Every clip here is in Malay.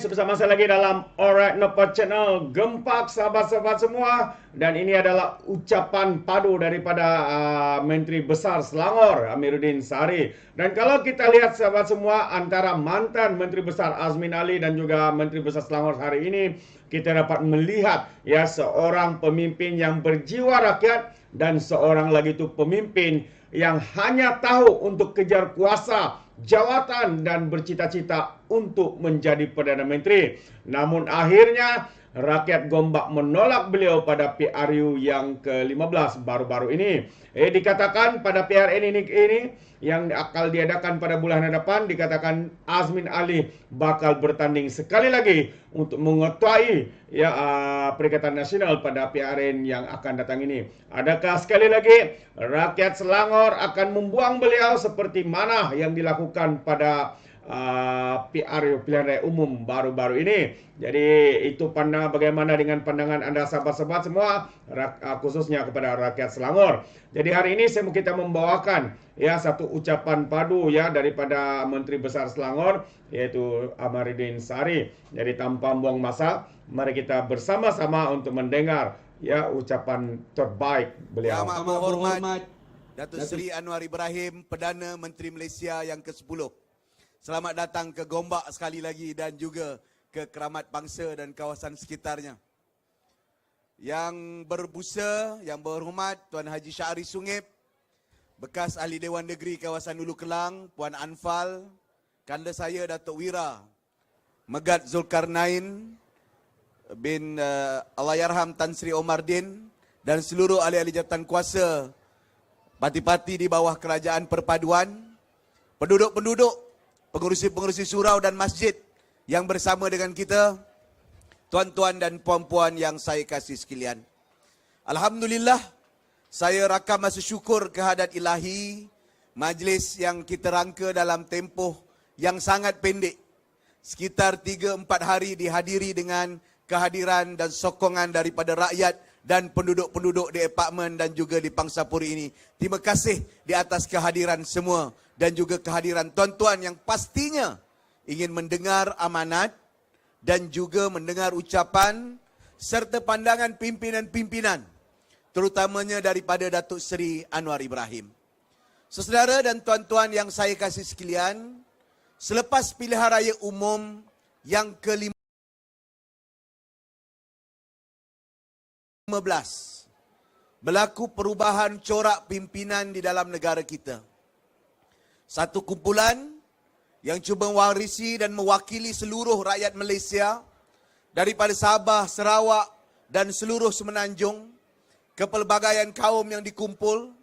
bersama saya lagi dalam Alright Nopal Channel. Gempak sahabat-sahabat semua. Dan ini adalah ucapan padu daripada Menteri Besar Selangor, Amiruddin Sari. Dan kalau kita lihat sahabat semua, antara mantan Menteri Besar Azmin Ali dan juga Menteri Besar Selangor hari ini, kita dapat melihat ya seorang pemimpin yang berjiwa rakyat dan seorang lagi itu pemimpin yang hanya tahu untuk kejar kuasa, jawatan dan bercita-cita untuk menjadi Perdana Menteri. Namun akhirnya rakyat Gombak menolak beliau pada PRU yang ke-15 baru-baru ini. Dikatakan pada PRN ini yang akan diadakan pada bulan hadapan, dikatakan Azmin Ali bakal bertanding sekali lagi untuk mengetuai Perikatan Nasional pada PRN yang akan datang ini. Adakah sekali lagi rakyat Selangor akan membuang beliau seperti mana yang dilakukan pada PRU pilihan raya umum baru-baru ini? Jadi itu bagaimana dengan pandangan anda sahabat-sahabat semua, khususnya kepada rakyat Selangor. Jadi hari ini kita membawakan ya satu ucapan padu ya daripada Menteri Besar Selangor, yaitu Amiruddin Sari. Jadi tanpa buang masa, mari kita bersama-sama untuk mendengar ya ucapan terbaik beliau. Yang amat berhormat Datuk Seri Anwar Ibrahim, Perdana Menteri Malaysia yang ke-10. Selamat datang ke Gombak sekali lagi dan juga ke Keramat Bangsa dan kawasan sekitarnya. Yang berbusa, yang berhormat Tuan Haji Syahri Sungip, bekas Ahli Dewan Negeri kawasan Hulu Kelang, Puan Anfal, kanda saya Datuk Wira, Megat Zulkarnain bin Allahyarham Tan Sri Omar Din dan seluruh ahli-ahli jabatan kuasa parti-parti di bawah Kerajaan Perpaduan, penduduk-penduduk, pengurusi-pengurusi surau dan masjid yang bersama dengan kita, tuan-tuan dan puan-puan yang saya kasih sekalian. Alhamdulillah, saya rakam rasa syukur kehadrat ilahi, majlis yang kita rangka dalam tempoh yang sangat pendek, sekitar 3-4 hari dihadiri dengan kehadiran dan sokongan daripada rakyat dan penduduk-penduduk di apartmen dan juga di Pangsapuri ini. Terima kasih di atas kehadiran semua dan juga kehadiran tuan-tuan yang pastinya ingin mendengar amanat dan juga mendengar ucapan serta pandangan pimpinan-pimpinan, terutamanya daripada Datuk Seri Anwar Ibrahim. Saudara dan tuan-tuan yang saya kasih sekalian, selepas pilihan raya umum yang ke-15 berlaku perubahan corak pimpinan di dalam negara kita. Satu kumpulan yang cuba mewarisi dan mewakili seluruh rakyat Malaysia daripada Sabah, Sarawak dan seluruh Semenanjung, kepelbagaian kaum yang dikumpul,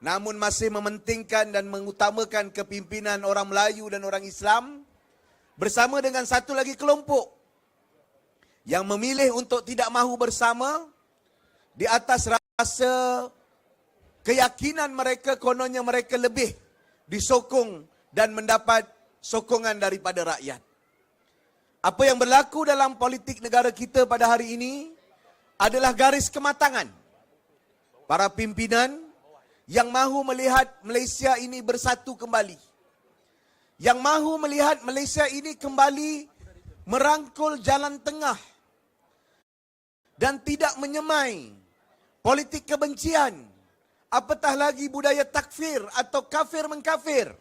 namun masih mementingkan dan mengutamakan kepimpinan orang Melayu dan orang Islam, bersama dengan satu lagi kelompok yang memilih untuk tidak mahu bersama di atas rasa keyakinan mereka, kononnya mereka lebih disokong dan mendapat sokongan daripada rakyat. Apa yang berlaku dalam politik negara kita pada hari ini adalah garis kematangan para pimpinan yang mahu melihat Malaysia ini bersatu kembali, yang mahu melihat Malaysia ini kembali merangkul jalan tengah dan tidak menyemai politik kebencian, apatah lagi budaya takfir atau kafir mengkafir,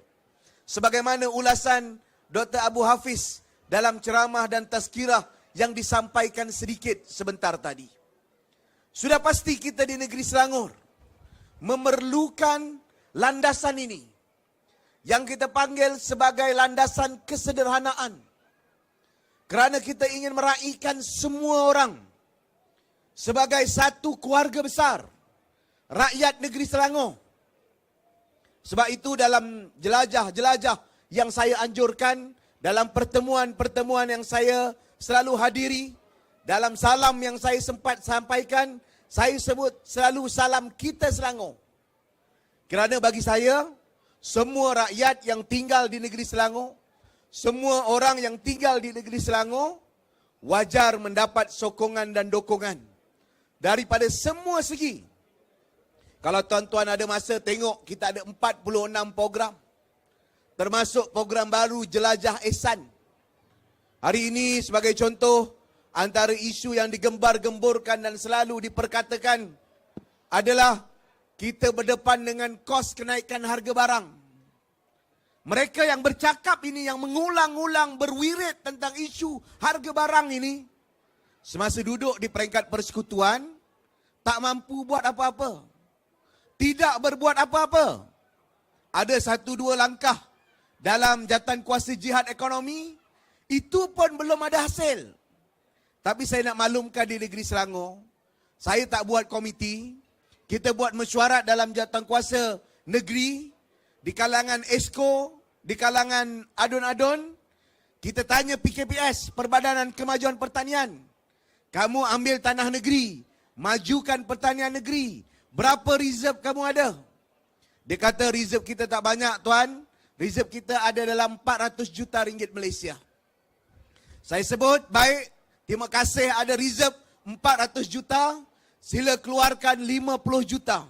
sebagaimana ulasan Dr. Abu Hafiz dalam ceramah dan tazkirah yang disampaikan sedikit sebentar tadi. Sudah pasti kita di negeri Selangor memerlukan landasan ini, yang kita panggil sebagai landasan kesederhanaan, kerana kita ingin meraihkan semua orang sebagai satu keluarga besar, rakyat negeri Selangor. Sebab itu dalam jelajah-jelajah yang saya anjurkan, dalam pertemuan-pertemuan yang saya selalu hadiri, dalam salam yang saya sempat sampaikan, saya sebut selalu salam kita Selangor. Kerana bagi saya, semua rakyat yang tinggal di negeri Selangor, semua orang yang tinggal di negeri Selangor, wajar mendapat sokongan dan dokongan daripada semua segi. Kalau tuan-tuan ada masa tengok, kita ada 46 program. Termasuk program baru Jelajah Ehsan. Hari ini sebagai contoh, antara isu yang digembar-gemburkan dan selalu diperkatakan adalah kita berdepan dengan kos kenaikan harga barang. Mereka yang bercakap ini, yang mengulang-ulang berwirid tentang isu harga barang ini, semasa duduk di peringkat persekutuan, tak mampu buat apa-apa. Tidak berbuat apa-apa. Ada satu dua langkah dalam jawatan kuasa jihad ekonomi, itu pun belum ada hasil. Tapi saya nak maklumkan di negeri Selangor, saya tak buat komiti, kita buat mesyuarat dalam jawatan kuasa negeri, di kalangan ESCO, di kalangan adun-adun, kita tanya PKPS, Perbadanan Kemajuan Pertanian, kamu ambil tanah negeri, majukan pertanian negeri, berapa reserve kamu ada? Dia kata reserve kita tak banyak tuan, reserve kita ada dalam 400 juta ringgit Malaysia. Saya sebut, baik, terima kasih ada reserve 400 juta, sila keluarkan 50 juta.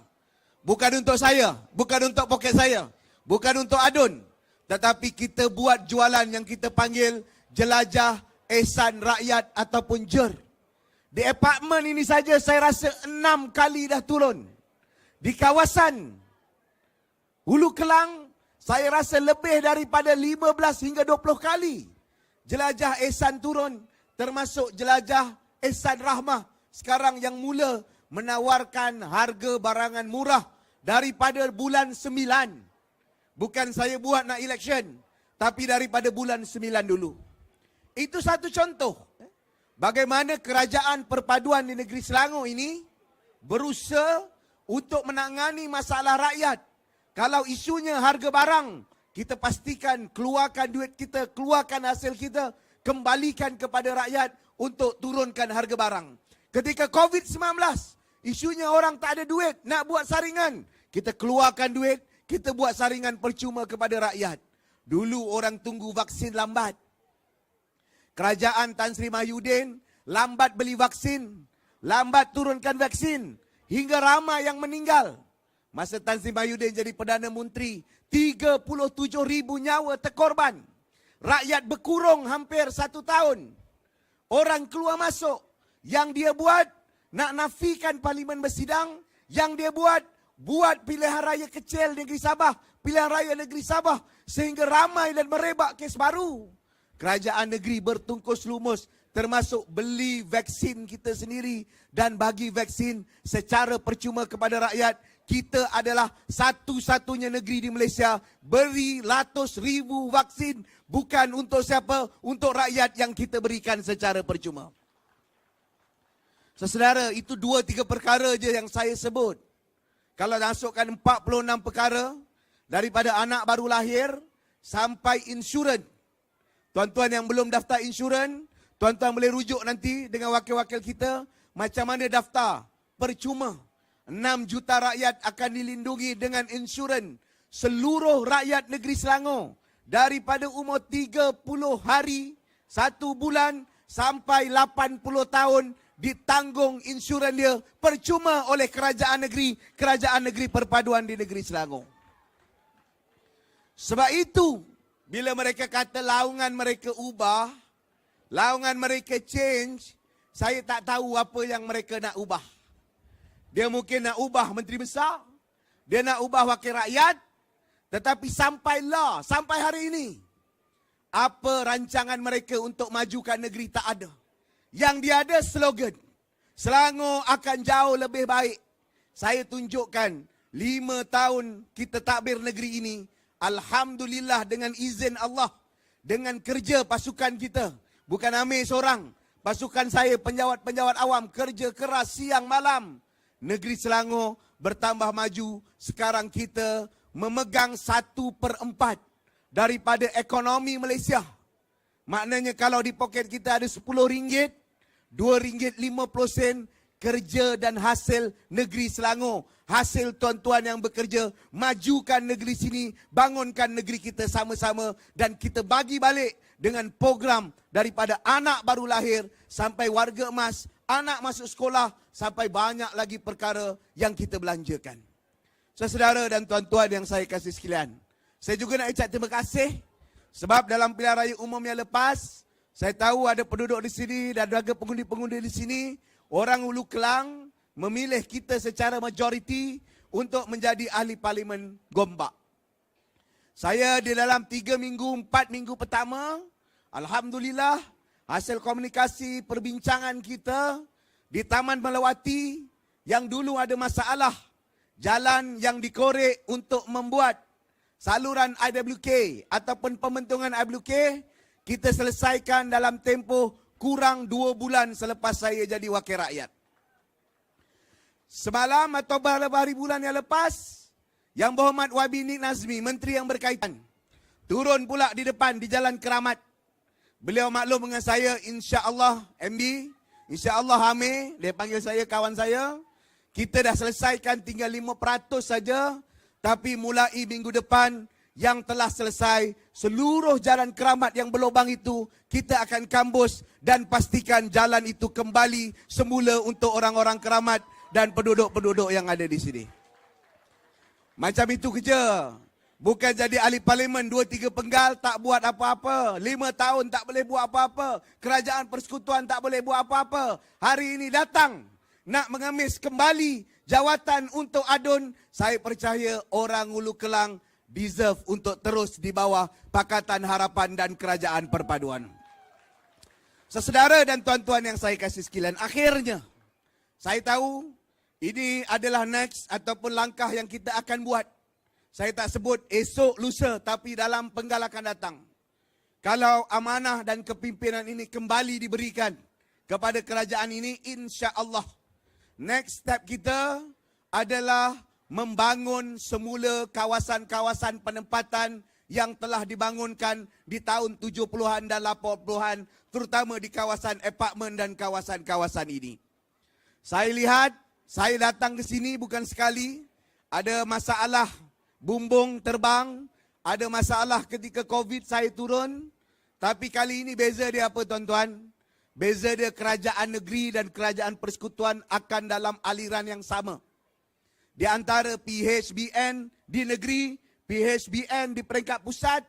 Bukan untuk saya, bukan untuk poket saya, bukan untuk adun. Tetapi kita buat jualan yang kita panggil jelajah ehsan rakyat ataupun JER. Di apartmen ini saja saya rasa 6 kali dah turun. Di kawasan Hulu Kelang, saya rasa lebih daripada 15 hingga 20 kali. Jelajah ehsan turun, termasuk jelajah ehsan rahmah. Sekarang yang mula menawarkan harga barangan murah daripada bulan 9. Bukan saya buat nak election, tapi daripada bulan 9 dulu. Itu satu contoh. Bagaimana kerajaan perpaduan di negeri Selangor ini berusaha untuk menangani masalah rakyat. Kalau isunya harga barang, kita pastikan keluarkan duit kita, keluarkan hasil kita, kembalikan kepada rakyat untuk turunkan harga barang. Ketika COVID-19, isunya orang tak ada duit, nak buat saringan. Kita keluarkan duit, kita buat saringan percuma kepada rakyat. Dulu orang tunggu vaksin lambat. Kerajaan Tan Sri Mahyudin lambat beli vaksin, lambat turunkan vaksin, hingga ramai yang meninggal. Masa Tan Sri Mahyudin jadi Perdana Menteri, 37,000 nyawa terkorban. Rakyat berkurung hampir 1 tahun. Orang keluar masuk. Yang dia buat, nak nafikan Parlimen bersidang. Yang dia buat pilihan raya kecil negeri Sabah, pilihan raya negeri Sabah, sehingga ramai dan merebak kes baru. Kerajaan negeri bertungkus lumus, termasuk beli vaksin kita sendiri dan bagi vaksin secara percuma kepada rakyat. Kita adalah satu-satunya negeri di Malaysia beri ratus ribu vaksin, bukan untuk siapa, untuk rakyat yang kita berikan secara percuma. Saudara, itu 2-3 perkara je yang saya sebut. Kalau masukkan 46 perkara, daripada anak baru lahir sampai insurans. Tuan-tuan yang belum daftar insurans, tuan-tuan boleh rujuk nanti dengan wakil-wakil kita macam mana daftar percuma. 6 juta rakyat akan dilindungi dengan insurans. Seluruh rakyat negeri Selangor daripada umur 30 hari, 1 bulan sampai 80 tahun ditanggung insurans dia percuma oleh kerajaan negeri perpaduan di negeri Selangor. Sebab itu, bila mereka kata laungan mereka ubah, laungan mereka change, saya tak tahu apa yang mereka nak ubah. Dia mungkin nak ubah menteri besar, dia nak ubah wakil rakyat, tetapi sampai hari ini, apa rancangan mereka untuk majukan negeri tak ada. Yang dia ada slogan, Selangor akan jauh lebih baik. Saya tunjukkan 5 tahun kita takbir negeri ini, alhamdulillah dengan izin Allah, dengan kerja pasukan kita, bukan Amir seorang, pasukan saya, penjawat-penjawat awam, kerja keras siang malam, negeri Selangor bertambah maju. Sekarang kita memegang 1/4 daripada ekonomi Malaysia. Maknanya kalau di poket kita ada RM10, RM2.50 kerja dan hasil negeri Selangor. Hasil tuan-tuan yang bekerja, majukan negeri sini, bangunkan negeri kita sama-sama, dan kita bagi balik dengan program daripada anak baru lahir sampai warga emas, anak masuk sekolah, sampai banyak lagi perkara yang kita belanjakan. Saudara dan tuan-tuan yang saya kasih sekalian, saya juga nak ucap terima kasih sebab dalam pilihan raya umum yang lepas, Saya tahu ada penduduk di sini dan juga pengundi-pengundi di sini, orang Hulu Kelang memilih kita secara majoriti untuk menjadi ahli parlimen Gombak. Saya di dalam 3 minggu, 4 minggu pertama, alhamdulillah, hasil komunikasi perbincangan kita di Taman Melawati yang dulu ada masalah, jalan yang dikorek untuk membuat saluran IWK ataupun pembentungan IWK, kita selesaikan dalam tempoh kurang 2 bulan selepas saya jadi wakil rakyat. Semalam atau beberapa hari bulan yang lepas, Yang Berhormat YB Nik Nazmi, Menteri yang berkaitan, turun pula di depan di Jalan Keramat. Beliau maklum dengan saya, insya-Allah MB, insya-Allah Amir, dia panggil saya kawan saya. Kita dah selesaikan tinggal 5% saja, tapi mulai minggu depan yang telah selesai, seluruh jalan keramat yang berlubang itu kita akan kambus dan pastikan jalan itu kembali semula untuk orang-orang keramat dan penduduk-penduduk yang ada di sini. Macam itu kerja. Bukan jadi ahli parlimen 2-3 penggal tak buat apa-apa. 5 tahun tak boleh buat apa-apa. Kerajaan persekutuan tak boleh buat apa-apa. Hari ini datang nak mengemis kembali jawatan untuk adun. Saya percaya orang Hulu Kelang deserve untuk terus di bawah Pakatan Harapan dan Kerajaan Perpaduan. Saudara dan tuan-tuan yang saya kasih sekalian, akhirnya saya tahu ini adalah next ataupun langkah yang kita akan buat. Saya tak sebut esok lusa, tapi dalam penggal akan datang. Kalau amanah dan kepimpinan ini kembali diberikan kepada kerajaan ini, insya-Allah next step kita adalah membangun semula kawasan-kawasan penempatan yang telah dibangunkan di tahun 70-an dan 80-an, terutama di kawasan apartmen dan kawasan-kawasan ini. Saya lihat, saya datang ke sini bukan sekali, ada masalah bumbung terbang, ada masalah ketika COVID saya turun, tapi kali ini beza dia apa tuan-tuan? Beza dia kerajaan negeri dan kerajaan persekutuan akan dalam aliran yang sama. Di antara PHBN di negeri, PHBN di peringkat pusat,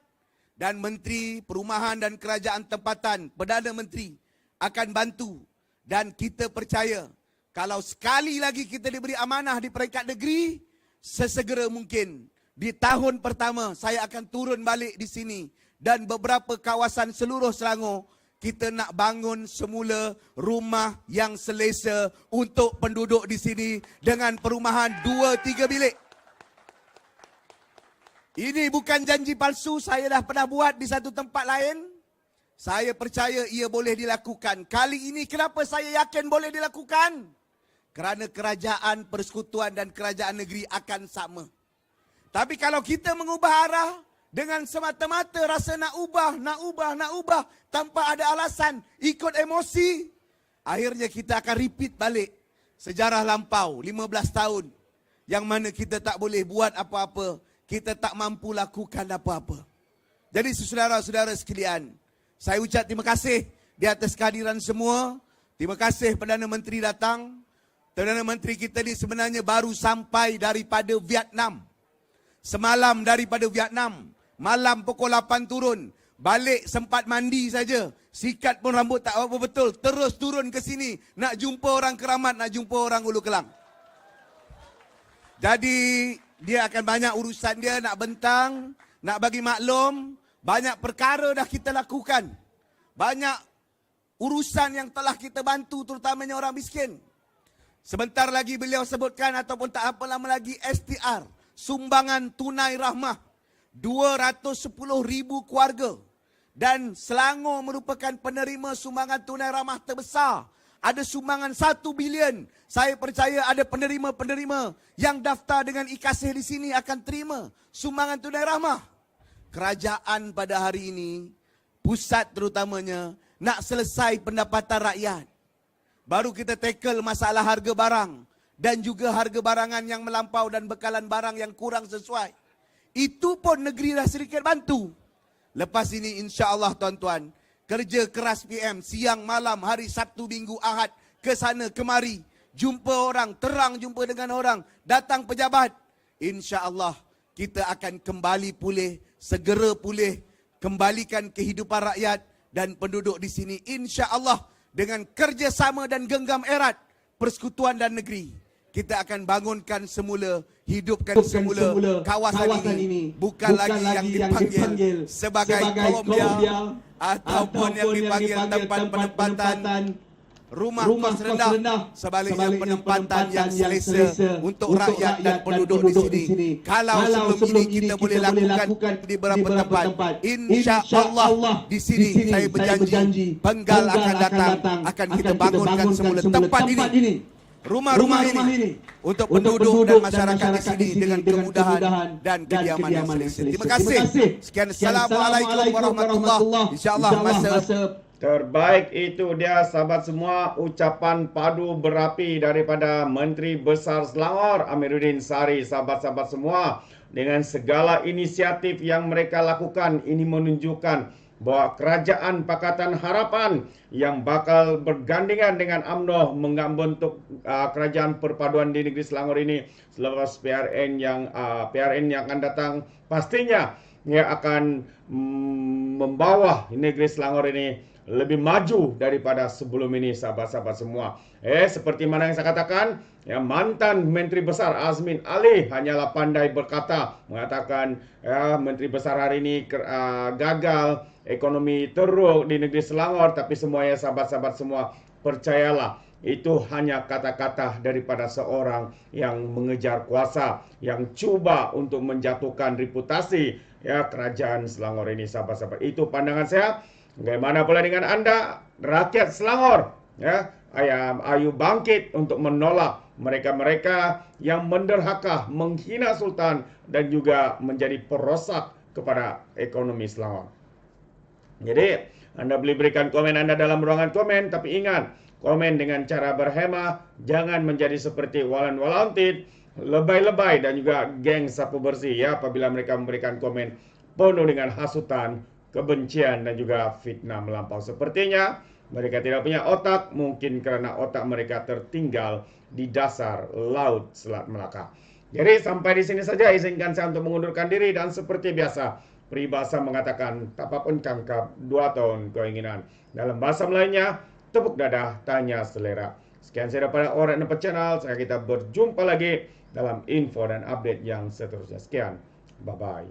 dan Menteri Perumahan dan Kerajaan Tempatan, Perdana Menteri akan bantu. Dan kita percaya, kalau sekali lagi kita diberi amanah di peringkat negeri, sesegera mungkin di tahun pertama saya akan turun balik di sini dan beberapa kawasan seluruh Selangor kita nak bangun semula rumah yang selesa untuk penduduk di sini dengan perumahan 2-3 bilik. Ini bukan janji palsu, saya dah pernah buat di satu tempat lain. Saya percaya ia boleh dilakukan. Kali ini kenapa saya yakin boleh dilakukan? Kerana kerajaan persekutuan dan kerajaan negeri akan sama. Tapi kalau kita mengubah arah dengan semata-mata rasa nak ubah tanpa ada alasan, ikut emosi, akhirnya kita akan repeat balik sejarah lampau 15 tahun yang mana kita tak boleh buat apa-apa, kita tak mampu lakukan apa-apa. Jadi saudara-saudara sekalian, saya ucap terima kasih di atas kehadiran semua. Terima kasih Perdana Menteri datang. Perdana Menteri kita ni sebenarnya baru sampai daripada Vietnam. Semalam daripada Vietnam. Malam pukul 8 turun. Balik sempat mandi saja. Sikat pun rambut tak apa betul. Terus turun ke sini. Nak jumpa orang keramat, nak jumpa orang Hulu Kelang. Jadi dia akan banyak urusan dia nak bentang, nak bagi maklum. Banyak perkara dah kita lakukan. Banyak urusan yang telah kita bantu terutamanya orang miskin. Sebentar lagi beliau sebutkan ataupun tak apa lama lagi STR, sumbangan tunai rahmah, 210,000 keluarga. Dan Selangor merupakan penerima sumbangan tunai rahmah terbesar. Ada sumbangan 1 bilion. Saya percaya ada penerima-penerima yang daftar dengan iKasih di sini akan terima sumbangan tunai rahmah. Kerajaan pada hari ini, pusat terutamanya, nak selesai pendapatan rakyat. Baru kita tackle masalah harga barang dan juga harga barangan yang melampau dan bekalan barang yang kurang sesuai. Itu pun negeri dah sedikit bantu. Lepas ini insya-Allah tuan-tuan, kerja keras PM siang malam hari Sabtu Minggu Ahad ke sana kemari, jumpa orang, terang jumpa dengan orang, datang pejabat. Insya-Allah kita akan kembali pulih, segera pulih, kembalikan kehidupan rakyat dan penduduk di sini, insya Allah dengan kerjasama dan genggam erat persekutuan dan negeri, kita akan bangunkan semula, hidupkan semula kawasan ini. Bukan lagi yang dipanggil sebagai Colombia ataupun yang dipanggil tempat penempatan rumah kos rendah, sebaliknya penempatan yang selesa untuk rakyat dan penduduk di sini. Kalau sebelum ini kita boleh lakukan di beberapa tempat, insya Allah di sini saya berjanji penggal akan datang, akan kita bangunkan semula tempat ini, rumah-rumah ini untuk penduduk dan masyarakat di sini dengan kemudahan dan kediaman yang selesa. Terima kasih. Sekian, Assalamualaikum warahmatullahi wabarakatuh. InsyaAllah masa terbaik itu dia sahabat semua, ucapan padu berapi daripada Menteri Besar Selangor Amiruddin Sari. Sahabat-sahabat semua, dengan segala inisiatif yang mereka lakukan, ini menunjukkan bahawa Kerajaan Pakatan Harapan yang bakal bergandingan dengan UMNO membentuk Kerajaan Perpaduan di negeri Selangor ini selepas PRN yang akan datang, pastinya ia akan membawa negeri Selangor ini lebih maju daripada sebelum ini, sahabat-sahabat semua. Seperti mana yang saya katakan, ya, mantan Menteri Besar Azmin Ali hanyalah pandai berkata, mengatakan ya, Menteri Besar hari ini gagal, ekonomi teruk di negeri Selangor. Tapi semuanya, sahabat-sahabat semua, percayalah, itu hanya kata-kata daripada seorang yang mengejar kuasa, yang cuba untuk menjatuhkan reputasi ya kerajaan Selangor ini, sahabat-sahabat. Itu pandangan saya. Bagaimana pula dengan Anda, rakyat Selangor? Ya, ayo bangkit untuk menolak mereka-mereka yang menderhaka, menghina Sultan dan juga menjadi perosak kepada ekonomi Selangor. Jadi, Anda boleh berikan komen Anda dalam ruangan komen, tapi ingat, komen dengan cara berhemah, jangan menjadi seperti Walan Walantit, lebay-lebay dan juga geng sapu bersih ya, apabila mereka memberikan komen penuh dengan hasutan, kebencian dan juga fitnah melampau. Sepertinya mereka tidak punya otak, mungkin karena otak mereka tertinggal di dasar Laut Selat Melaka. Jadi sampai di sini saja, izinkan saya untuk mengundurkan diri, dan seperti biasa peribahasa mengatakan tapapun cangkap 2 tahun keinginan. Dalam bahasa Melayunya, tepuk dada tanya selera. Sekian saya daripada Orang Nampak Channel. Sampai kita berjumpa lagi dalam info dan update yang seterusnya. Sekian, bye bye.